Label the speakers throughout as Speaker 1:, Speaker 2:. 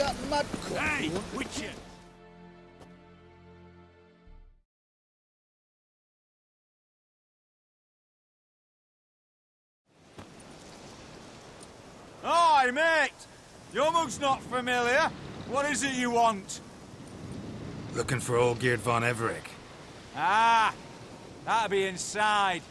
Speaker 1: that mad cunt?
Speaker 2: Hey, Witcher!
Speaker 3: Hi, mate! Your mug's not familiar. What is it you want?
Speaker 4: Looking for Olgierd von Everec.
Speaker 3: Ah, that'll be inside.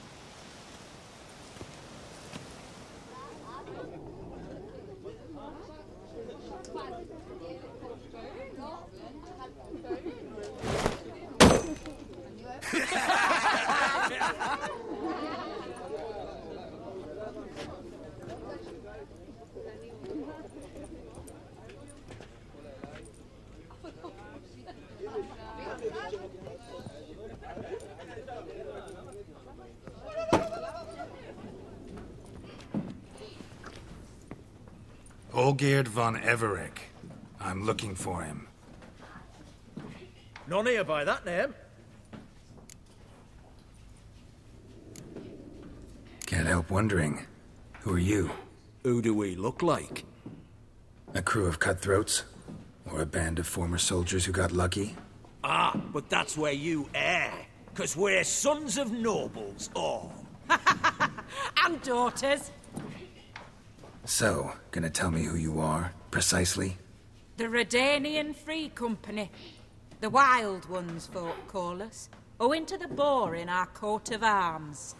Speaker 4: Olgierd von Everec. I'm looking for him.
Speaker 5: None here by that name.
Speaker 4: Can't help wondering. Who are you?
Speaker 2: Who do we look like?
Speaker 4: A crew of cutthroats? Or a band of former soldiers who got lucky?
Speaker 2: Ah, but that's where you err. 'Cause we're sons of nobles, all.
Speaker 6: And daughters.
Speaker 4: So, gonna tell me who you are, precisely?
Speaker 6: The Redanian Free Company. The Wild Ones, folk call us. Owing to the boar in our coat of arms.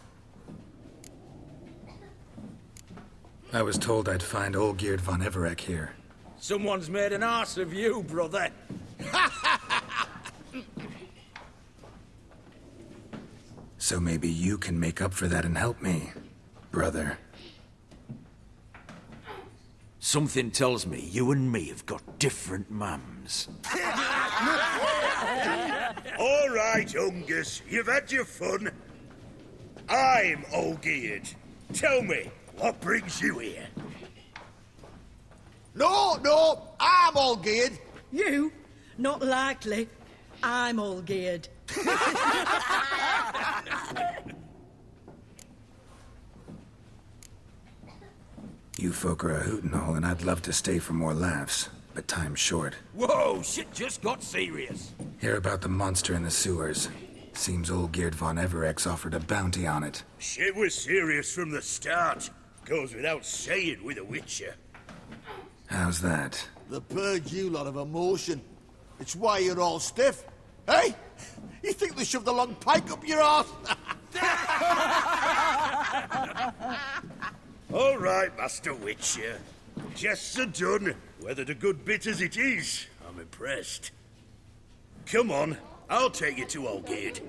Speaker 4: I was told I'd find Olgierd von Everec here.
Speaker 2: Someone's made an arse of you, brother.
Speaker 4: So maybe you can make up for that and help me, brother.
Speaker 2: Something tells me you and me have got different mums.
Speaker 1: All right, Ungus, you've had your fun. I'm Olgierd. Tell me, what brings you here?
Speaker 7: No, I'm Olgierd.
Speaker 8: You? Not likely. I'm all geared.
Speaker 4: You folk are a hoot and all, and I'd love to stay for more laughs, but time's short.
Speaker 2: Whoa, shit just got serious.
Speaker 4: Hear about the monster in the sewers. Seems Olgierd von Everec's offered a bounty on it.
Speaker 1: Shit was serious from the start. Goes without saying with a Witcher.
Speaker 4: How's that?
Speaker 7: The purge you lot of emotion. It's why you're all stiff. Hey? You think they shoved a long pike up your arse?
Speaker 1: All right, Master Witcher. Jests are done. Whether the good bit as it is, I'm impressed. Come on, I'll take you to Olgierd.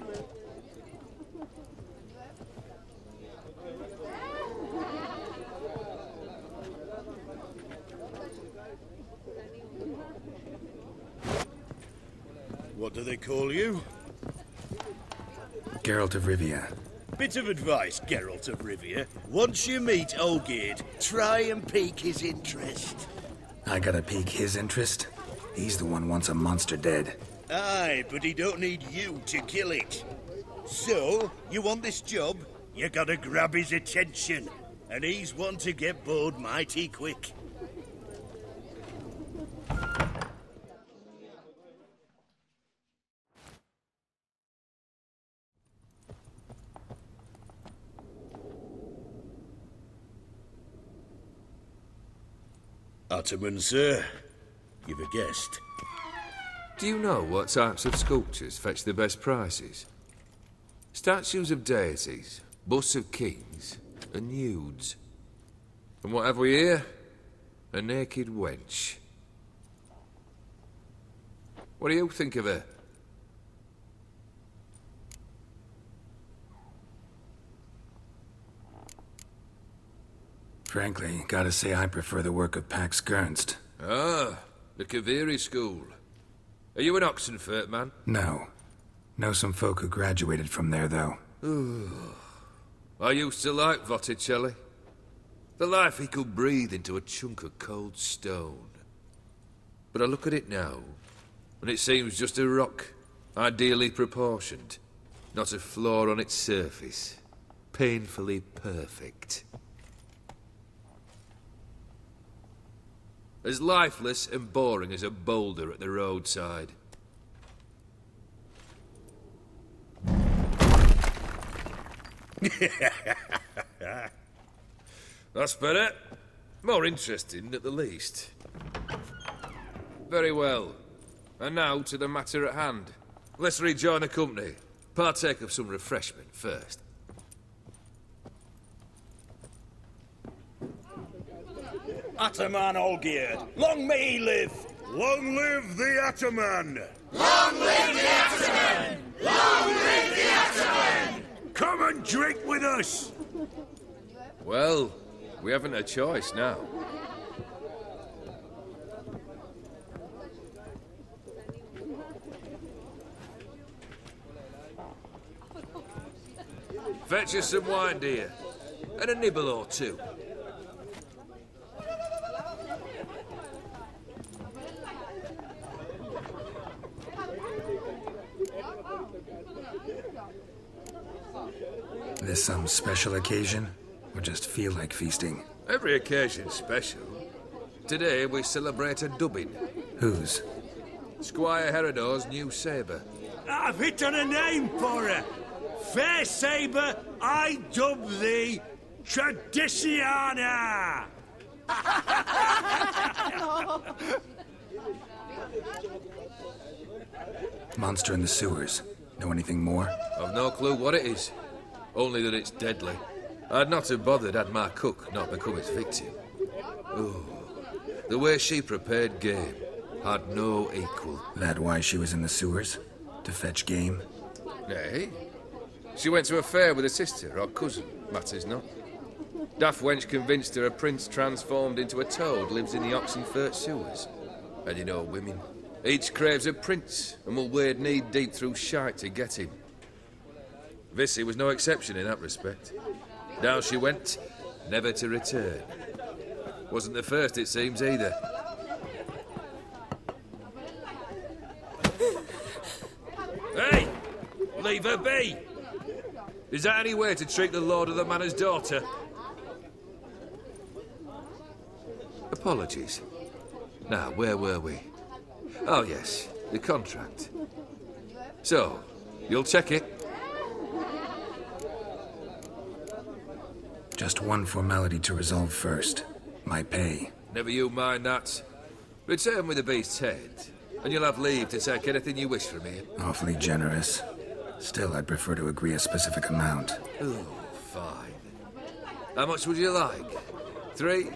Speaker 1: What do they call you?
Speaker 4: Geralt of Rivia.
Speaker 1: Bit of advice, Geralt of Rivia. Once you meet Olgierd, try and pique his interest.
Speaker 4: I gotta pique his interest? He's the one wants a monster dead.
Speaker 1: Aye, but he don't need you to kill it. So, you want this job? You gotta grab his attention. And he's one to get bored mighty quick. Ottoman, sir. You've a guest.
Speaker 9: Do you know what types of sculptures fetch the best prices? Statues of deities, busts of kings, and nudes. And what have we here? A naked wench. What do you think of her?
Speaker 4: Frankly, gotta say I prefer the work of Pax Gernst.
Speaker 9: Ah, the Kaviri school. Are you an Oxenfurt man?
Speaker 4: No. Know some folk who graduated from there, though.
Speaker 9: I used to like Botticelli. The life he could breathe into a chunk of cold stone. But I look at it now, and it seems just a rock, ideally proportioned. Not a flaw on its surface. Painfully perfect. As lifeless and boring as a boulder at the roadside. That's better. More interesting, at the least. Very well. And now to the matter at hand. Let's rejoin the company. Partake of some refreshment first.
Speaker 1: Ataman Olgierd, long may he live! Long live the Ataman!
Speaker 5: Long live the Ataman! Long live the Ataman!
Speaker 1: Come and drink with us!
Speaker 9: Well, we haven't a choice now. Fetch us some wine, dear. And a nibble or two.
Speaker 4: This some special occasion? Or just feel like feasting?
Speaker 9: Every occasion's special. Today we celebrate a dubbing.
Speaker 4: Whose?
Speaker 9: Squire Herodor's new sabre.
Speaker 1: I've hit on a name for her. Fair sabre, I dub thee Tradiciana!
Speaker 4: Monster in the sewers. Know anything more?
Speaker 9: I've no clue what it is. Only that it's deadly. I'd not have bothered had my cook not become its victim. Oh, the way she prepared game had no equal.
Speaker 4: That why she was in the sewers? To fetch game?
Speaker 9: Nay. She went to a fair with a sister or cousin, matters not. Daft wench convinced her a prince transformed into a toad lives in the Oxenfurt sewers. And you know women. Each craves a prince and will wade knee-deep through shite to get him. Vissy was no exception in that respect. Down she went, never to return. Wasn't the first, it seems, either. Hey! Leave her be! Is that any way to treat the lord of the manor's daughter? Apologies. Now, where were we? Oh, yes, the contract. So, you'll check it?
Speaker 4: Just one formality to resolve first. My pay.
Speaker 9: Never you mind that. Return with the beast's head, and you'll have leave to take anything you wish from me.
Speaker 4: Awfully generous. Still, I'd prefer to agree a specific amount.
Speaker 9: Oh, fine. How much would you like? 3?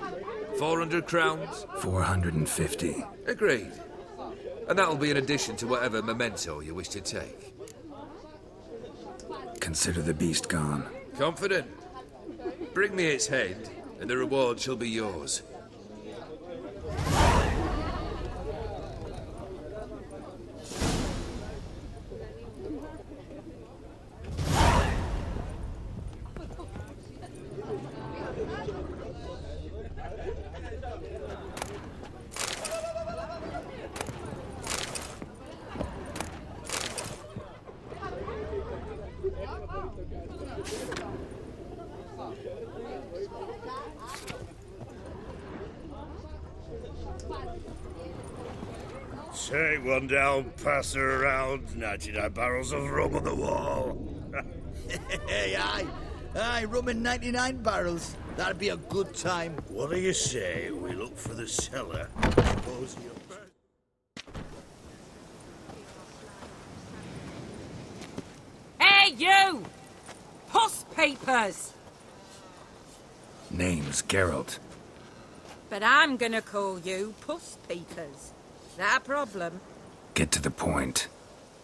Speaker 9: 400 crowns?
Speaker 4: 450.
Speaker 9: Agreed. And that'll be in addition to whatever memento you wish to take.
Speaker 4: Consider the beast gone.
Speaker 9: Confident? Bring me its head, and the reward shall be yours.
Speaker 1: Take one down, pass her around, 99 barrels of rum on the wall.
Speaker 7: Hey, aye, rum in 99 barrels. That'd be a good time.
Speaker 1: What do you say we look for the cellar? Suppose you...
Speaker 6: Hey, you! Puss papers!
Speaker 4: Name's Geralt.
Speaker 6: But I'm gonna call you Puss Peepers. That a problem?
Speaker 4: Get to the point.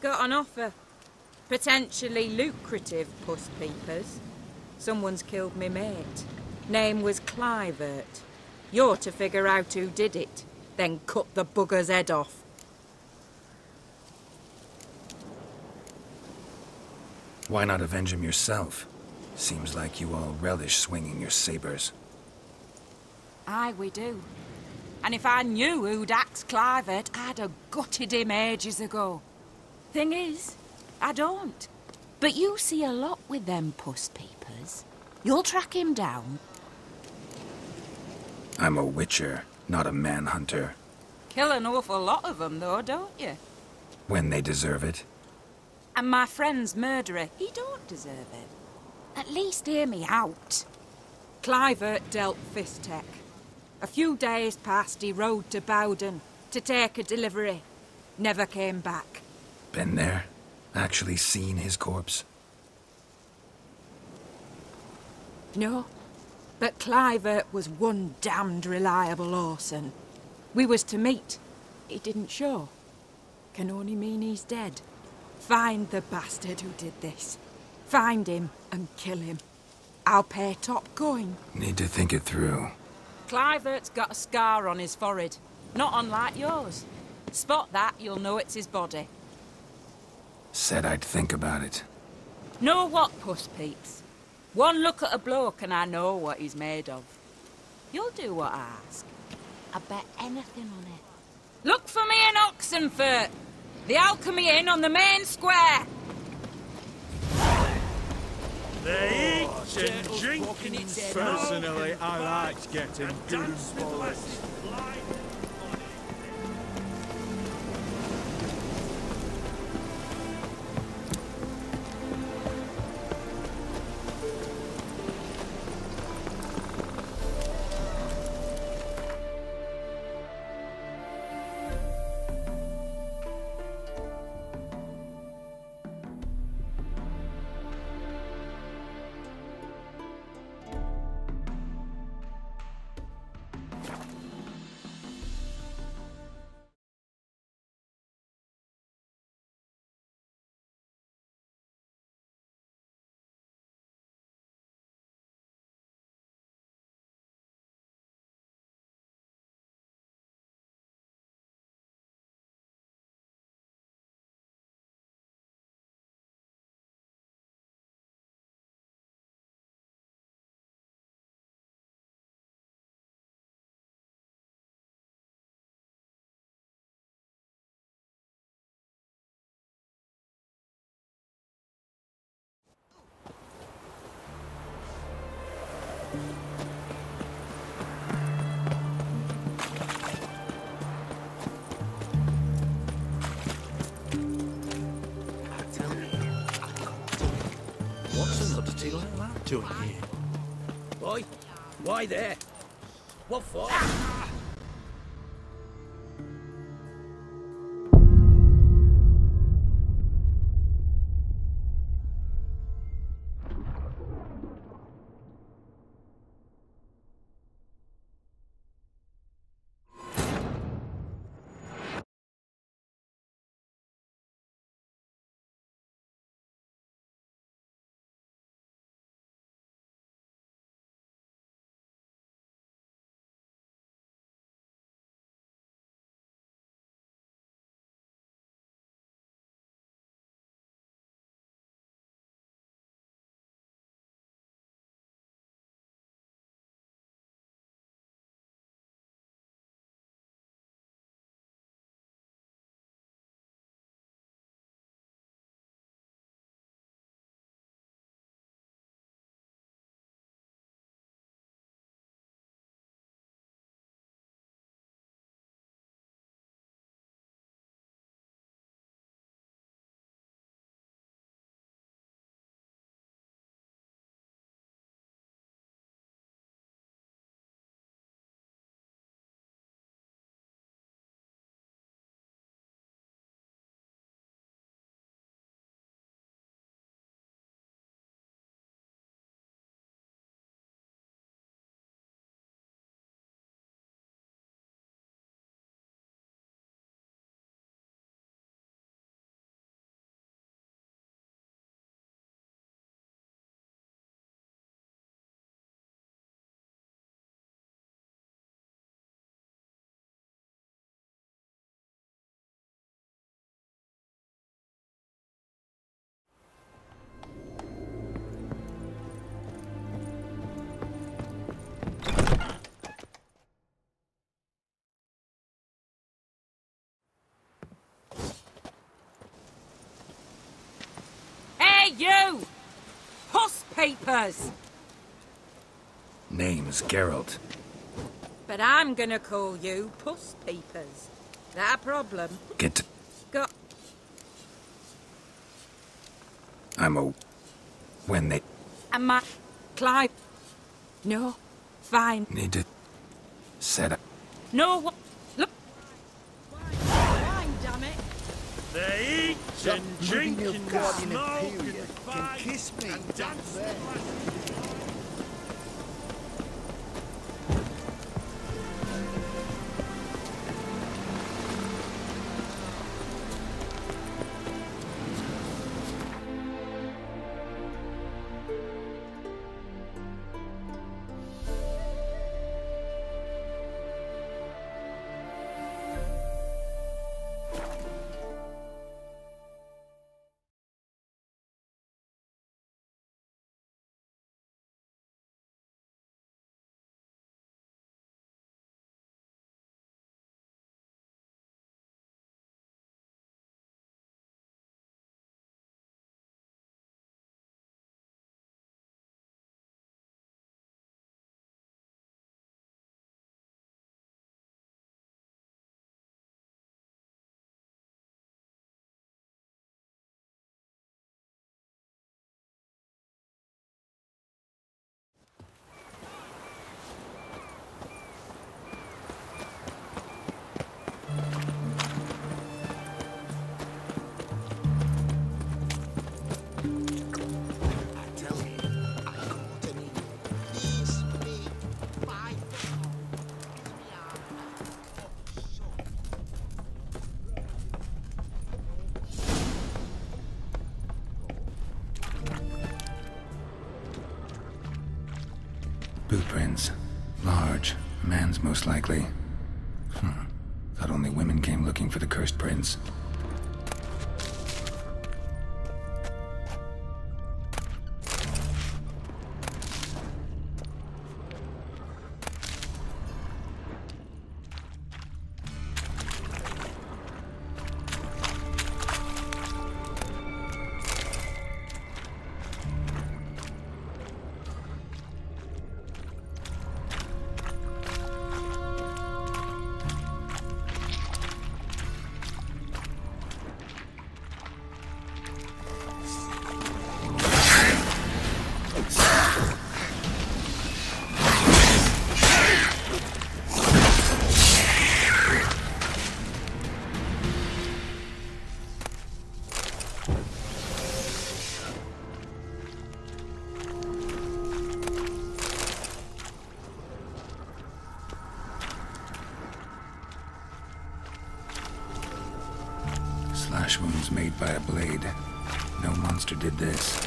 Speaker 6: Got an offer. Potentially lucrative Puss Peepers. Someone's killed me mate. Name was Clivert. You're to figure out who did it, then cut the bugger's head off.
Speaker 4: Why not avenge him yourself? Seems like you all relish swinging your sabers.
Speaker 6: Aye, we do. And if I knew who'd axed Clivert, I'd have gutted him ages ago. Thing is, I don't. But you see a lot with them Puss Peepers. You'll track him down.
Speaker 4: I'm a witcher. not a manhunter.
Speaker 6: Kill an awful lot of them, though, don't you?
Speaker 4: When they deserve it.
Speaker 6: And my friend's murderer, he don't deserve it. At least hear me out. Clivert dealt Fistech. A few days past, he rode to Bowden to take a delivery. Never came back.
Speaker 4: Been there? Actually seen his corpse?
Speaker 6: No, but Clivert was one damned reliable Orson. We was to meet. He didn't show. Can only mean he's dead. Find the bastard who did this. Find him and kill him. I'll pay top coin.
Speaker 4: Need to think it through.
Speaker 6: Clivert's got a scar on his forehead. Not unlike yours. Spot that, you'll know it's his body.
Speaker 4: Said I'd think about it.
Speaker 6: Know what, Puss Peeps? One look at a bloke and I know what he's made of. You'll do what I ask. I bet anything on it. Look for me in Oxenfurt! The Alchemy Inn on the main square!
Speaker 3: They eat and drink. Personally, I like getting goosebumps.
Speaker 2: What's an oddity like that doing here? Boy, why there? What for?
Speaker 6: You! Puss Papers!
Speaker 4: Name's Geralt.
Speaker 6: But I'm gonna call you Puss Peepers. That a problem?
Speaker 4: Get to...
Speaker 6: Go...
Speaker 4: I'm a... When they...
Speaker 6: Am I... Clive? No. Fine.
Speaker 4: Need to... Set up...
Speaker 6: No, what... Look...
Speaker 8: Wine, damn it.
Speaker 3: They eat and drink and smoke and fight
Speaker 7: kiss me
Speaker 3: and dance.
Speaker 4: Boot prints. Large. Man's most likely. Thought only women came looking for the cursed prince. Slash wounds made by a blade. No monster did this.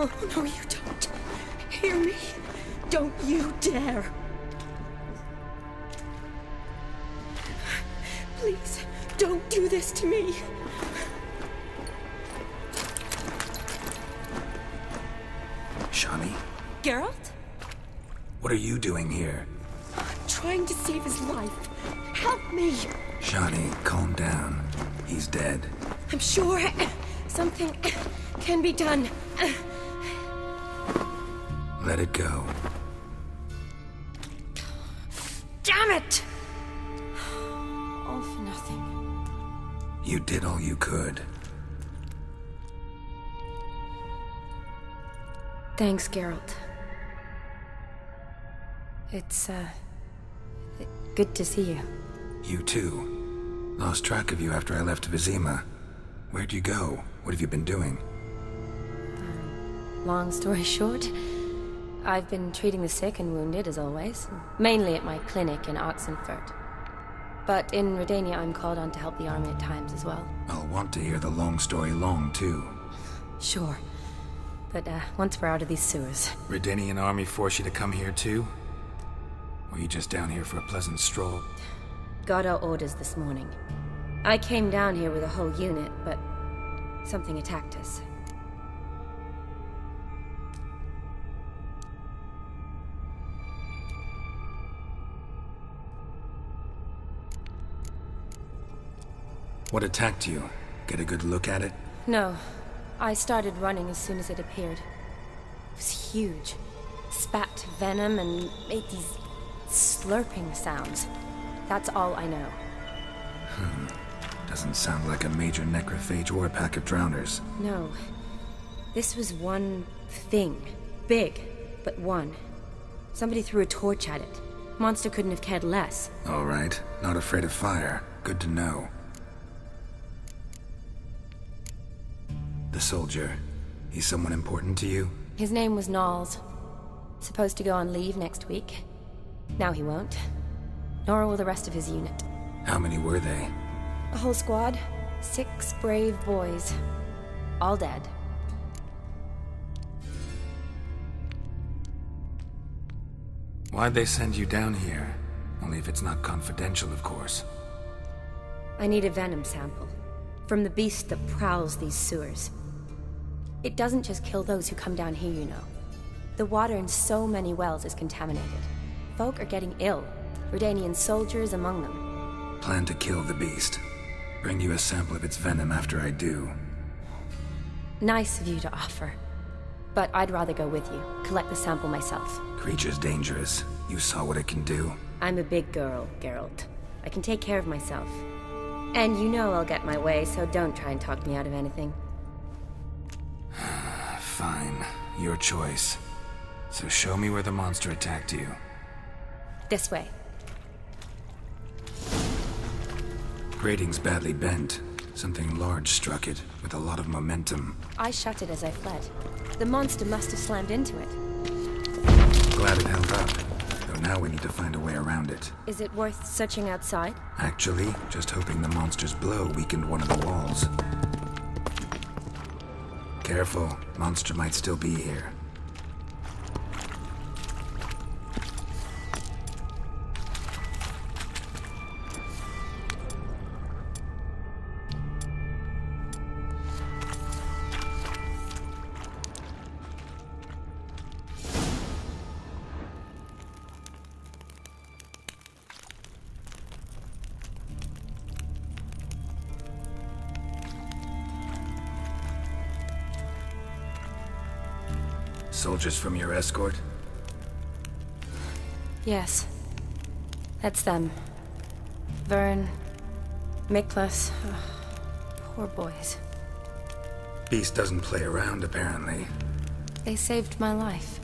Speaker 8: Oh, no, you don't. Hear me? Don't you dare. Please, don't do this to me.
Speaker 4: Shani?
Speaker 8: Geralt?
Speaker 4: What are you doing here?
Speaker 8: I'm trying to save his life. Help me.
Speaker 4: Shani, calm down. He's dead.
Speaker 8: I'm sure something can be done.
Speaker 4: Let it go.
Speaker 8: Damn it! All for nothing.
Speaker 4: You did all you could.
Speaker 8: Thanks, Geralt. It's, good to see you.
Speaker 4: You too. Lost track of you after I left Vizima. Where'd you go? What have you been doing?
Speaker 8: Long story short, I've been treating the sick and wounded, as always. Mainly at my clinic in Oxenfurt. But in Redania, I'm called on to help the army at times as well.
Speaker 4: I'll want to hear the long story long, too.
Speaker 8: Sure. But, once we're out of these sewers...
Speaker 4: Redanian army force you to come here, too? Or are you just down here for a pleasant stroll?
Speaker 8: Got our orders this morning. I came down here with a whole unit, but something attacked us.
Speaker 4: What attacked you? Get a good look at it?
Speaker 8: No. I started running as soon as it appeared. It was huge. Spat venom and made these slurping sounds. That's all I know.
Speaker 4: Doesn't sound like a major necrophage or a pack of drowners.
Speaker 8: No. This was one thing. Big, but one. Somebody threw a torch at it. Monster couldn't have cared less.
Speaker 4: All right. Not afraid of fire. Good to know. The soldier. He's someone important to you?
Speaker 8: His name was Knowles. Supposed to go on leave next week. Now he won't. Nor will the rest of his unit.
Speaker 4: How many were they?
Speaker 8: A whole squad. 6 brave boys. All dead.
Speaker 4: Why'd they send you down here? Only if it's not confidential, of course.
Speaker 8: I need a venom sample. From the beast that prowls these sewers. It doesn't just kill those who come down here, you know. The water in so many wells is contaminated. Folk are getting ill. Redanian soldiers among them.
Speaker 4: Plan to kill the beast. Bring you a sample of its venom after I do.
Speaker 8: Nice of you to offer. But I'd rather go with you. Collect the sample myself.
Speaker 4: Creature's dangerous. You saw what it can do.
Speaker 8: I'm a big girl, Geralt. I can take care of myself. And you know I'll get my way, so don't try and talk me out of anything.
Speaker 4: Fine. Your choice. So show me where the monster attacked you.
Speaker 8: This way.
Speaker 4: Grating's badly bent. Something large struck it, with a lot of momentum.
Speaker 8: I shut it as I fled. The monster must have slammed into it.
Speaker 4: Glad it held up. Though now we need to find a way around it.
Speaker 8: Is it worth searching outside?
Speaker 4: Actually, just hoping the monster's blow weakened one of the walls. Careful, monster might still be here. Soldiers from your escort?
Speaker 8: Yes. That's them. Vern, Miklas. Poor boys.
Speaker 4: Beast doesn't play around, apparently.
Speaker 8: They saved my life.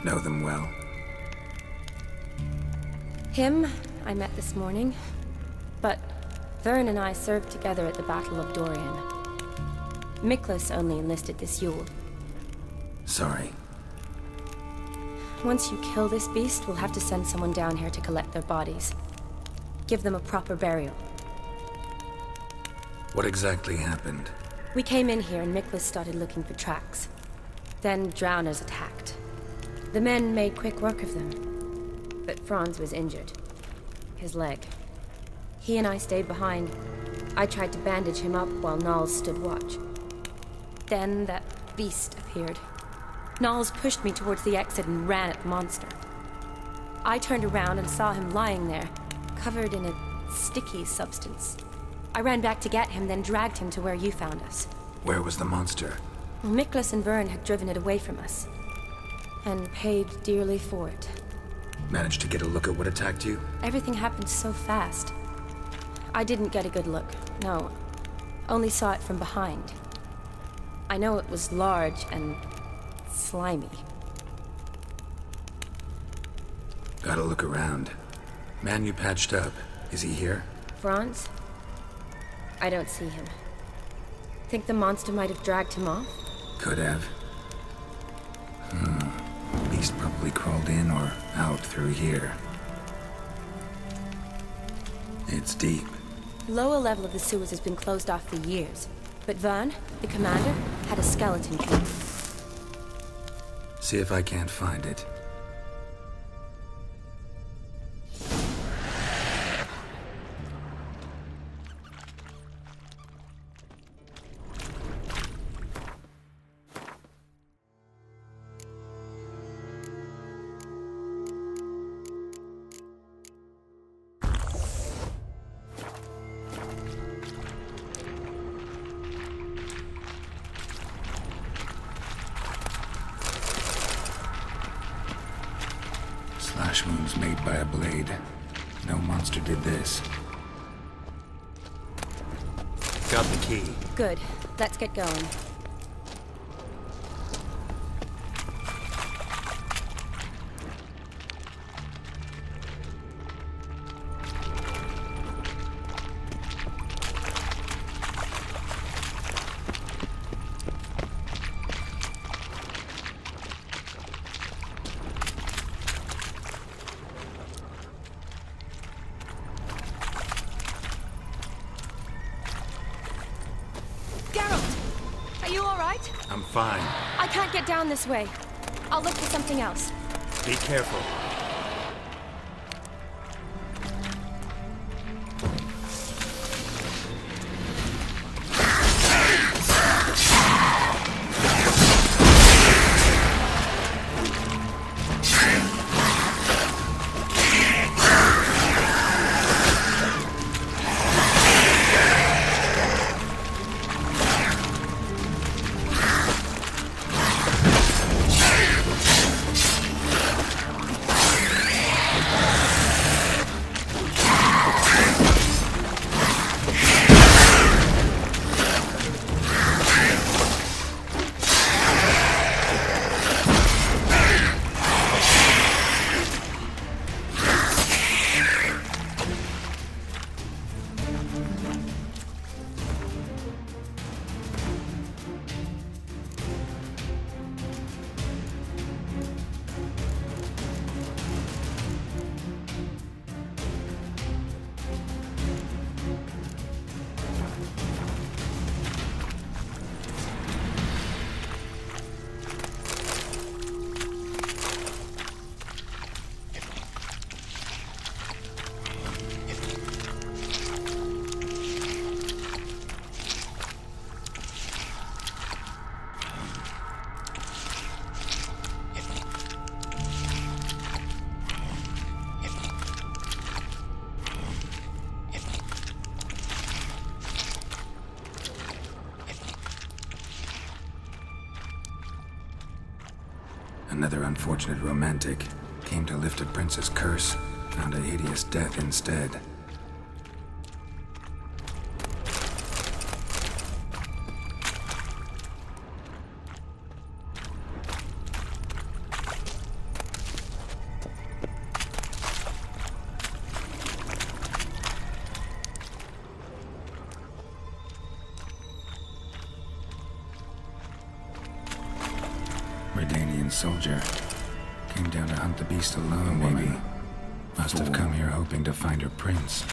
Speaker 4: Know them well?
Speaker 8: Him, I met this morning. But Vern and I served together at the Battle of Dorian. Miklas only enlisted this Yule.
Speaker 4: Sorry.
Speaker 8: Once you kill this beast, we'll have to send someone down here to collect their bodies. Give them a proper burial.
Speaker 4: What exactly happened?
Speaker 8: We came in here and Miklas started looking for tracks. Then drowners attacked. The men made quick work of them. But Franz was injured. His leg. He and I stayed behind. I tried to bandage him up while Knowles stood watch. Then that beast appeared. Knowles pushed me towards the exit and ran at the monster. I turned around and saw him lying there, covered in a sticky substance. I ran back to get him, then dragged him to where you found us.
Speaker 4: Where was the monster?
Speaker 8: Well, Miklas and Vern had driven it away from us. And paid dearly for it.
Speaker 4: Managed to get a look at what attacked you?
Speaker 8: Everything happened so fast. I didn't get a good look, no. Only saw it from behind. I know it was large and slimy.
Speaker 4: Gotta look around. Man you patched up, is he here?
Speaker 8: Franz? I don't see him. Think the monster might have dragged him off?
Speaker 4: Could have. Beast probably crawled in or out through here. It's deep.
Speaker 8: The lower level of the sewers has been closed off for years. But Vern, the commander, had a skeleton key.
Speaker 4: See if I can't find it. Slash wounds made by a blade. No monster did this.
Speaker 2: Got the key.
Speaker 8: Good. Let's get going. Are you all right?
Speaker 4: I'm fine.
Speaker 8: I can't get down this way. I'll look for something else.
Speaker 4: Be careful. Another unfortunate romantic came to lift a prince's curse, found a hideous death instead. Redanian soldier. Came down to hunt the beast alone, maybe. Must have come here hoping to find her prince.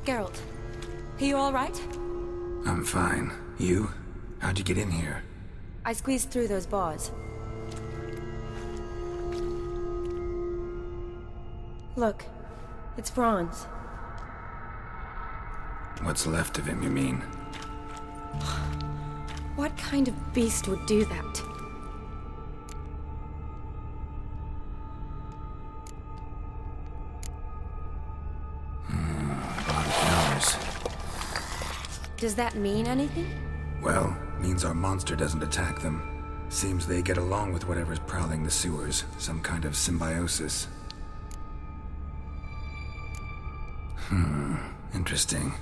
Speaker 8: Geralt, are you all right?
Speaker 4: I'm fine. You? How'd you get in here?
Speaker 8: I squeezed through those bars. Look, it's Franz.
Speaker 4: What's left of him, you mean?
Speaker 8: What kind of beast would do that?
Speaker 4: A lot of flowers.
Speaker 8: Does that mean anything?
Speaker 4: Well, means our monster doesn't attack them. Seems they get along with whatever's prowling the sewers. Some kind of symbiosis. Interesting.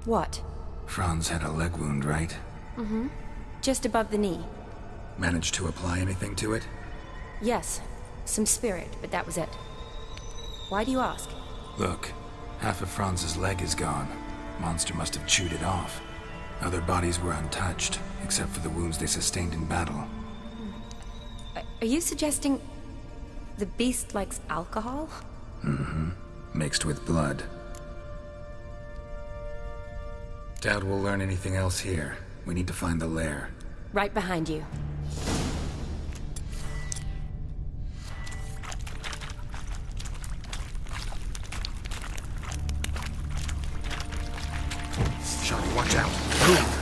Speaker 8: What?
Speaker 4: Franz had a leg wound, right?
Speaker 8: Mm-hmm. Just above the knee.
Speaker 4: Managed to apply anything to it?
Speaker 8: Yes. Some spirit, but that was it. Why do you ask?
Speaker 4: Look, half of Franz's leg is gone. Monster must have chewed it off. Other bodies were untouched, except for the wounds they sustained in battle.
Speaker 8: Are you suggesting the beast likes alcohol?
Speaker 4: Mm-hmm. Mixed with blood. Doubt we'll learn anything else here. We need to find the lair.
Speaker 8: Right behind you.
Speaker 4: Shani, watch out. Move!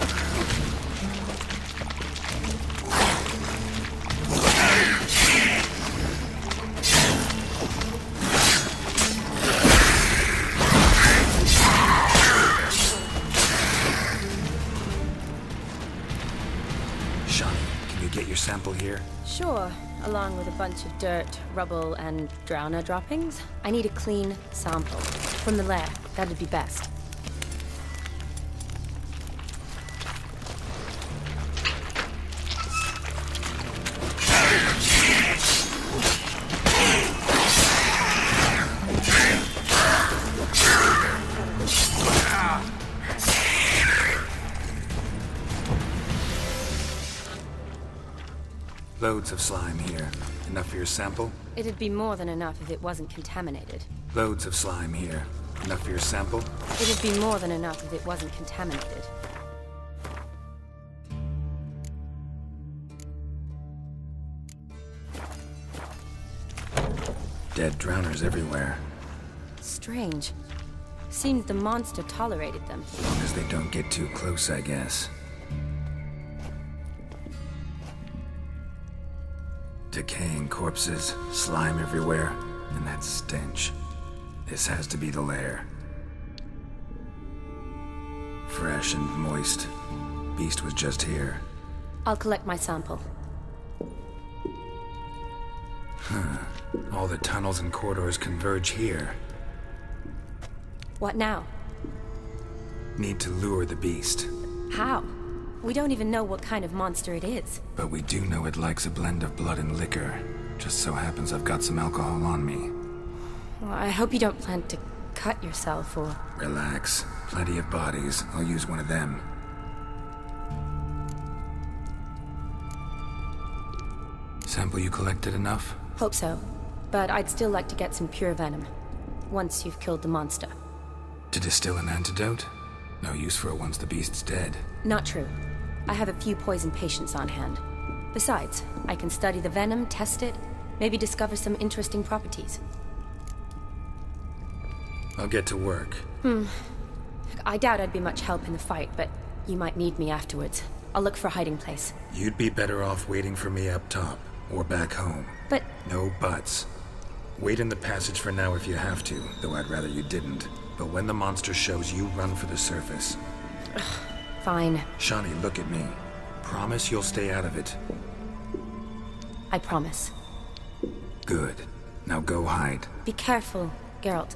Speaker 4: Sample here?
Speaker 8: Sure, along with a bunch of dirt, rubble, and drowner droppings. I need a clean sample. From the lair, that'd be best.
Speaker 4: Loads of slime here. Enough for your sample?
Speaker 8: It'd be more than enough if it wasn't contaminated.
Speaker 4: Loads of slime here. Enough for your sample?
Speaker 8: It'd be more than enough if it wasn't contaminated.
Speaker 4: Dead drowners everywhere.
Speaker 8: Strange. Seems the monster tolerated them.
Speaker 4: As long as they don't get too close, I guess. Decaying corpses, slime everywhere, and that stench. This has to be the lair. Fresh and moist. Beast was just here.
Speaker 8: I'll collect my sample.
Speaker 4: Huh. All the tunnels and corridors converge here.
Speaker 8: What now?
Speaker 4: Need to lure the beast.
Speaker 8: How? We don't even know what kind of monster it is.
Speaker 4: But we do know it likes a blend of blood and liquor. Just so happens I've got some alcohol on me.
Speaker 8: Well, I hope you don't plan to cut yourself or...
Speaker 4: Relax. Plenty of bodies. I'll use one of them. Sample you collected enough?
Speaker 8: Hope so. But I'd still like to get some pure venom. Once you've killed the monster.
Speaker 4: To distill an antidote? No use for it once the beast's dead.
Speaker 8: Not true. I have a few poison patients on hand. Besides, I can study the venom, test it, maybe discover some interesting properties.
Speaker 4: I'll get to work.
Speaker 8: I doubt I'd be much help in the fight, but you might need me afterwards. I'll look for a hiding place.
Speaker 4: You'd be better off waiting for me up top, or back home.
Speaker 8: But...
Speaker 4: No buts. Wait in the passage for now if you have to, though I'd rather you didn't. But when the monster shows, you run for the surface.
Speaker 8: Fine.
Speaker 4: Shani, look at me. Promise you'll stay out of it.
Speaker 8: I promise.
Speaker 4: Good. Now go hide.
Speaker 8: Be careful, Geralt.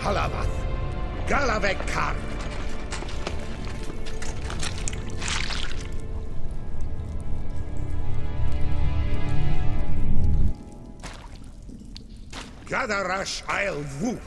Speaker 10: Halavath, Galavek Khan. Gadarash Isle Wu.